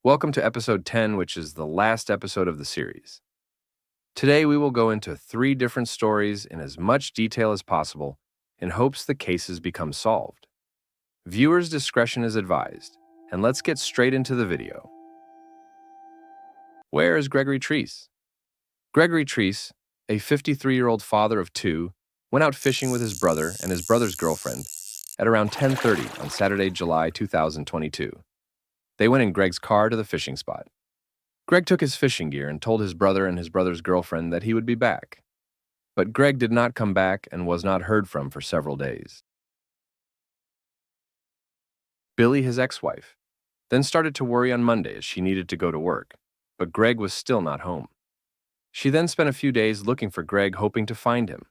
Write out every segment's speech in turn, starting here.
Welcome to episode 10, which is the last episode of the series. Today we will go into 3 different stories in as much detail as possible in hopes the cases become solved. Viewers' discretion is advised, and let's get straight into the video. Where is Gregory Treese? Gregory Treese, a 53-year-old father of 2, went out fishing with his brother and his brother's girlfriend at around 10:30 on Saturday, July 2022. They went in Greg's car to the fishing spot. Greg took his fishing gear and told his brother and his brother's girlfriend that he would be back. But Greg did not come back and was not heard from for several days. Billy, his ex-wife, then started to worry on Monday as she needed to go to work, but Greg was still not home. She then spent a few days looking for Greg, hoping to find him.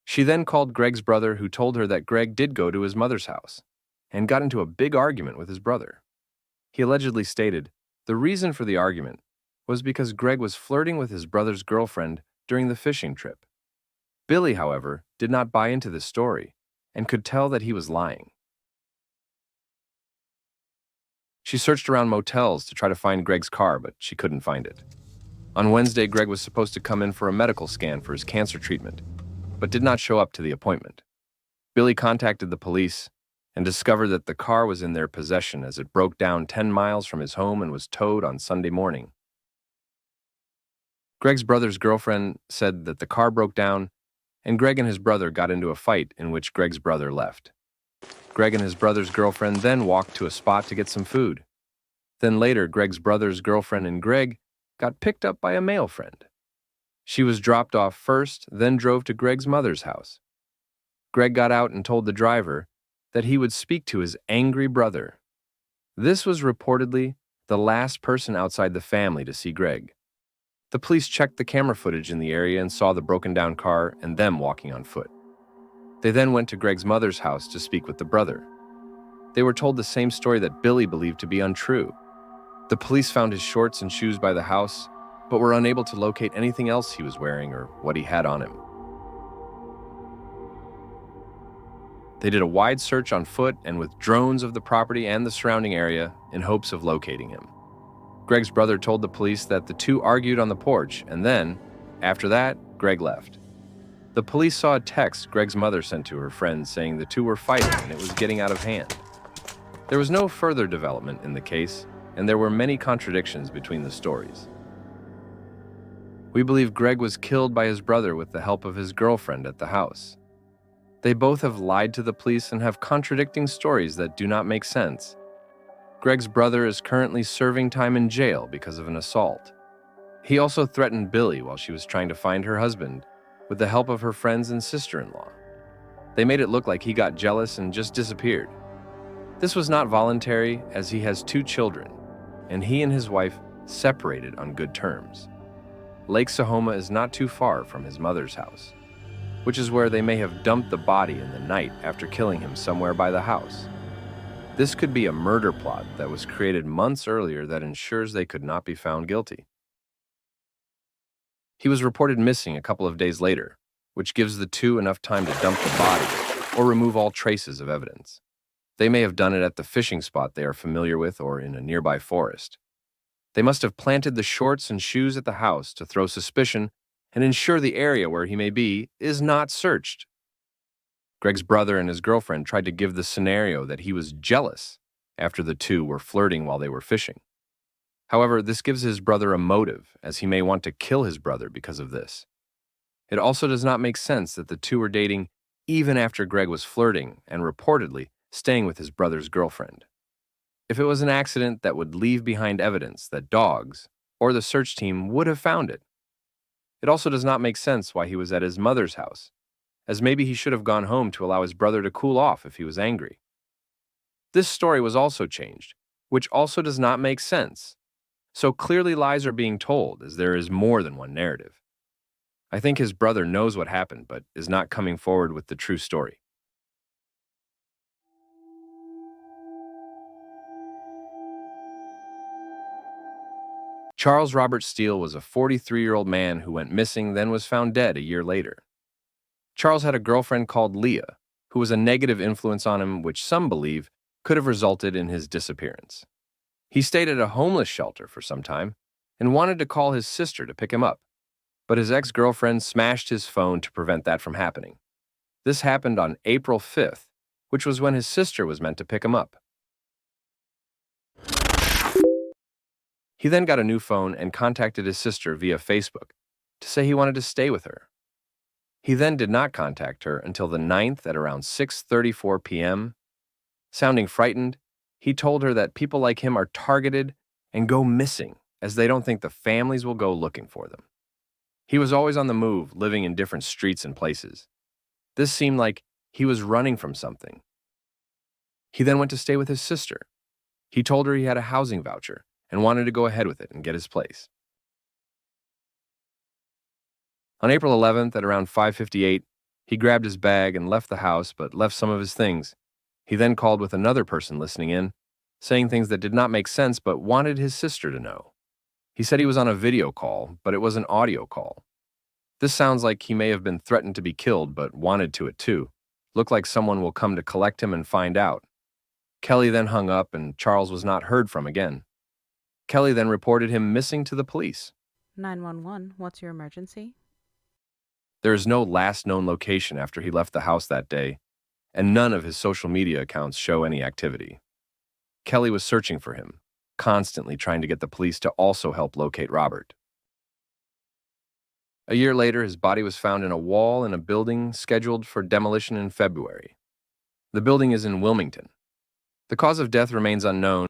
She then called Greg's brother, who told her that Greg did go to his mother's house and got into a big argument with his brother. He allegedly stated the reason for the argument was because Greg was flirting with his brother's girlfriend during the fishing trip. Billy, however, did not buy into this story and could tell that he was lying. She searched around motels to try to find Greg's car, but she couldn't find it. On Wednesday, Greg was supposed to come in for a medical scan for his cancer treatment, but did not show up to the appointment. Billy contacted the police and discovered that the car was in their possession as it broke down 10 miles from his home and was towed on Sunday morning. Greg's brother's girlfriend said that the car broke down and Greg and his brother got into a fight in which Greg's brother left. Greg and his brother's girlfriend then walked to a spot to get some food. Then later, Greg's brother's girlfriend and Greg got picked up by a male friend. She was dropped off first, then drove to Greg's mother's house. Greg got out and told the driver that he would speak to his angry brother. This was reportedly the last person outside the family to see Greg. The police checked the camera footage in the area and saw the broken-down car and them walking on foot. They then went to Greg's mother's house to speak with the brother. They were told the same story that Billy believed to be untrue. The police found his shorts and shoes by the house, but were unable to locate anything else he was wearing or what he had on him. They did a wide search on foot and with drones of the property and the surrounding area in hopes of locating him. Greg's brother told the police that the two argued on the porch, and then, after that, Greg left. The police saw a text Greg's mother sent to her friends saying the two were fighting and it was getting out of hand. There was no further development in the case, and there were many contradictions between the stories. We believe Greg was killed by his brother with the help of his girlfriend at the house. They both have lied to the police and have contradicting stories that do not make sense. Greg's brother is currently serving time in jail because of an assault. He also threatened Billy while she was trying to find her husband with the help of her friends and sister-in-law. They made it look like he got jealous and just disappeared. This was not voluntary, as he has 2 children, and he and his wife separated on good terms. Lake Sahoma is not too far from his mother's house, which is where they may have dumped the body in the night after killing him somewhere by the house. This could be a murder plot that was created months earlier that ensures they could not be found guilty. He was reported missing a couple of days later, which gives the two enough time to dump the body or remove all traces of evidence. They may have done it at the fishing spot they are familiar with or in a nearby forest. They must have planted the shorts and shoes at the house to throw suspicion and ensure the area where he may be is not searched. Greg's brother and his girlfriend tried to give the scenario that he was jealous after the two were flirting while they were fishing. However, this gives his brother a motive, as he may want to kill his brother because of this. It also does not make sense that the two were dating even after Greg was flirting and reportedly staying with his brother's girlfriend. If it was an accident that would leave behind evidence that dogs or the search team would have found it. It also does not make sense why he was at his mother's house, as maybe he should have gone home to allow his brother to cool off if he was angry. This story was also changed, which also does not make sense. So clearly lies are being told, as there is more than one narrative. I think his brother knows what happened, but is not coming forward with the true story. Charles Robert Steele was a 43-year-old man who went missing, then was found dead a year later. Charles had a girlfriend called Leah, who was a negative influence on him, which some believe could have resulted in his disappearance. He stayed at a homeless shelter for some time and wanted to call his sister to pick him up, but his ex-girlfriend smashed his phone to prevent that from happening. This happened on April 5th, which was when his sister was meant to pick him up. He then got a new phone and contacted his sister via Facebook to say he wanted to stay with her. He then did not contact her until the 9th at around 6:34 p.m. Sounding frightened, he told her that people like him are targeted and go missing as they don't think the families will go looking for them. He was always on the move, living in different streets and places. This seemed like he was running from something. He then went to stay with his sister. He told her he had a housing voucher and wanted to go ahead with it and get his place. On April 11th at around 5:58, he grabbed his bag and left the house but left some of his things. He then called with another person listening in, saying things that did not make sense but wanted his sister to know. He said he was on a video call, but it was an audio call. This sounds like he may have been threatened to be killed but wanted to it too. Looked like someone will come to collect him and find out. Kelly then hung up and Charles was not heard from again. Kelly then reported him missing to the police. 911, what's your emergency? There is no last known location after he left the house that day, and none of his social media accounts show any activity. Kelly was searching for him, constantly trying to get the police to also help locate Robert. A year later, his body was found in a wall in a building scheduled for demolition in February. The building is in Wilmington. The cause of death remains unknown.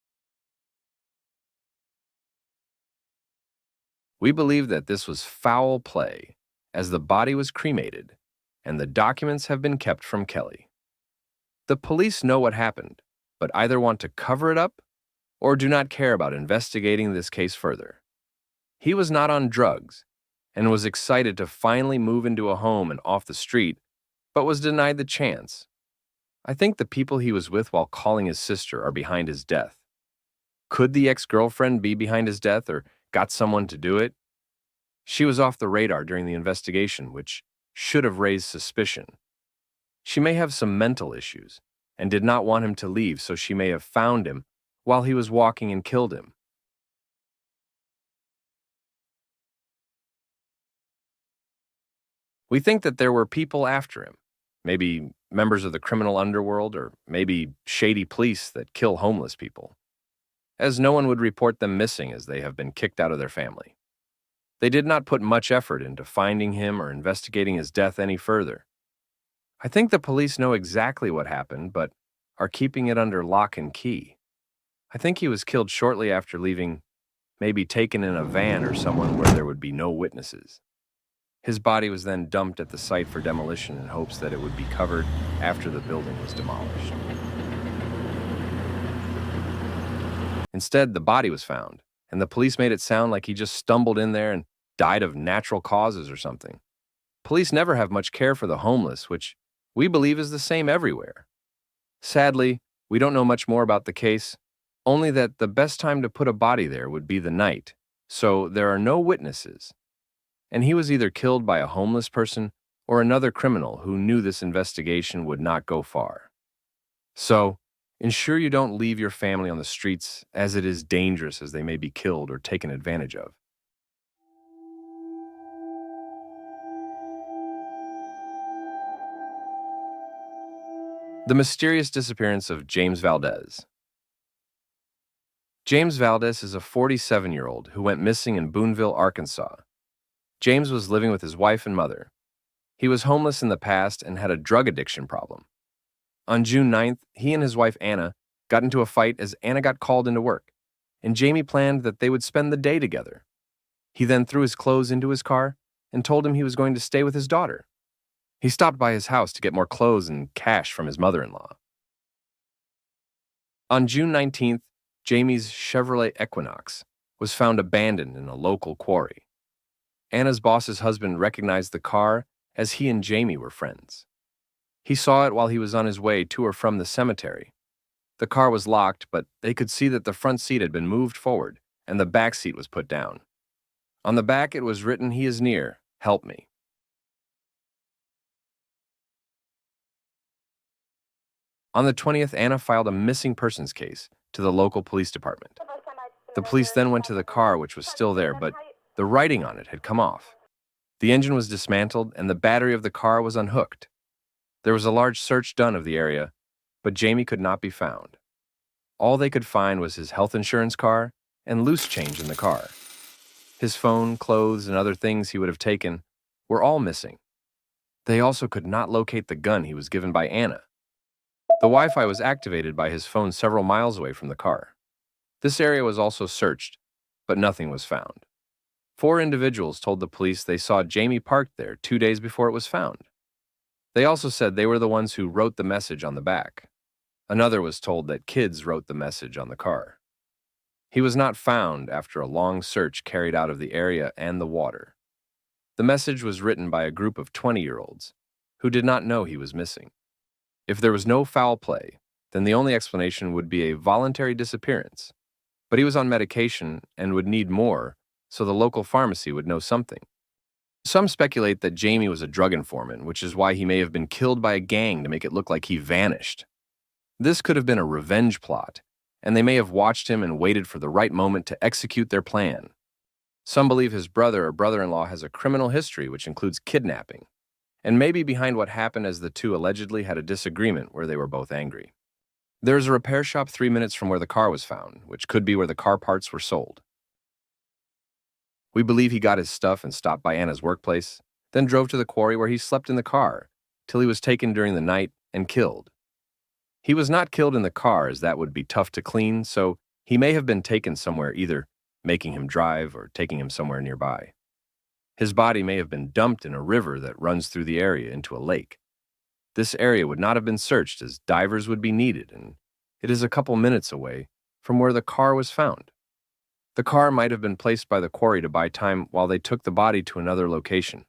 We believe that this was foul play, as the body was cremated, and the documents have been kept from Kelly. The police know what happened, but either want to cover it up or do not care about investigating this case further. He was not on drugs and was excited to finally move into a home and off the street, but was denied the chance. I think the people he was with while calling his sister are behind his death. Could the ex-girlfriend be behind his death or got someone to do it? She was off the radar during the investigation, which should have raised suspicion. She may have some mental issues and did not want him to leave, so she may have found him while he was walking and killed him. We think that there were people after him, maybe members of the criminal underworld or maybe shady police that kill homeless people, as no one would report them missing as they have been kicked out of their family. They did not put much effort into finding him or investigating his death any further. I think the police know exactly what happened, but are keeping it under lock and key. I think he was killed shortly after leaving, maybe taken in a van or someone where there would be no witnesses. His body was then dumped at the site for demolition in hopes that it would be covered after the building was demolished. Instead, the body was found, and the police made it sound like he just stumbled in there and died of natural causes or something. Police never have much care for the homeless, which we believe is the same everywhere. Sadly, we don't know much more about the case, only that the best time to put a body there would be the night, so there are no witnesses. And he was either killed by a homeless person or another criminal who knew this investigation would not go far. So, ensure you don't leave your family on the streets, as it is dangerous as they may be killed or taken advantage of. The mysterious disappearance of James Valdez. James Valdez is a 47-year-old who went missing in Boonville, Arkansas. James was living with his wife and mother. He was homeless in the past and had a drug addiction problem. On June 9th, he and his wife Anna got into a fight as Anna got called into work, and Jamie planned that they would spend the day together. He then threw his clothes into his car and told him he was going to stay with his daughter. He stopped by his house to get more clothes and cash from his mother-in-law. On June 19th, Jamie's Chevrolet Equinox was found abandoned in a local quarry. Anna's boss's husband recognized the car as he and Jamie were friends. He saw it while he was on his way to or from the cemetery. The car was locked, but they could see that the front seat had been moved forward and the back seat was put down. On the back it was written, "He is near, help me." On the 20th, Anna filed a missing persons case to the local police department. The police then went to the car, which was still there, but the writing on it had come off. The engine was dismantled and the battery of the car was unhooked. There was a large search done of the area, but Jamie could not be found. All they could find was his health insurance card and loose change in the car. His phone, clothes, and other things he would have taken were all missing. They also could not locate the gun he was given by Anna. The Wi-Fi was activated by his phone several miles away from the car. This area was also searched, but nothing was found. 4 individuals told the police they saw Jamie parked there 2 days before it was found. They also said they were the ones who wrote the message on the back. Another was told that kids wrote the message on the car. He was not found after a long search carried out of the area and the water. The message was written by a group of 20-year-olds who did not know he was missing. If there was no foul play, then the only explanation would be a voluntary disappearance. But he was on medication and would need more, so the local pharmacy would know something. Some speculate that Jamie was a drug informant, which is why he may have been killed by a gang to make it look like he vanished. This could have been a revenge plot, and they may have watched him and waited for the right moment to execute their plan. Some believe his brother or brother-in-law has a criminal history which includes kidnapping, and maybe behind what happened as the two allegedly had a disagreement where they were both angry. There is a repair shop 3 minutes from where the car was found, which could be where the car parts were sold. We believe he got his stuff and stopped by Anna's workplace, then drove to the quarry where he slept in the car till he was taken during the night and killed. He was not killed in the car, as that would be tough to clean, so he may have been taken somewhere, either making him drive or taking him somewhere nearby. His body may have been dumped in a river that runs through the area into a lake. This area would not have been searched, as divers would be needed, and it is a couple minutes away from where the car was found. The car might have been placed by the quarry to buy time while they took the body to another location.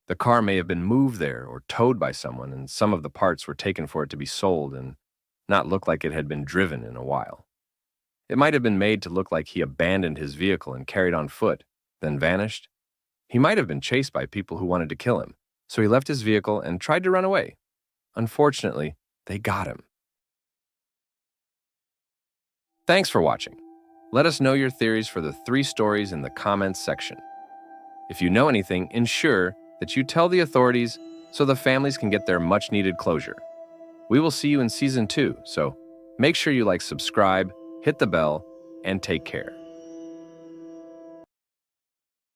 The car may have been moved there or towed by someone, and some of the parts were taken for it to be sold and not look like it had been driven in a while. It might have been made to look like he abandoned his vehicle and carried on foot, then vanished. He might have been chased by people who wanted to kill him, so he left his vehicle and tried to run away. Unfortunately, they got him. Thanks for watching. Let us know your theories for the 3 stories in the comments section. If you know anything, ensure that you tell the authorities so the families can get their much-needed closure. We will see you in Season 2, so make sure you subscribe, hit the bell, and take care.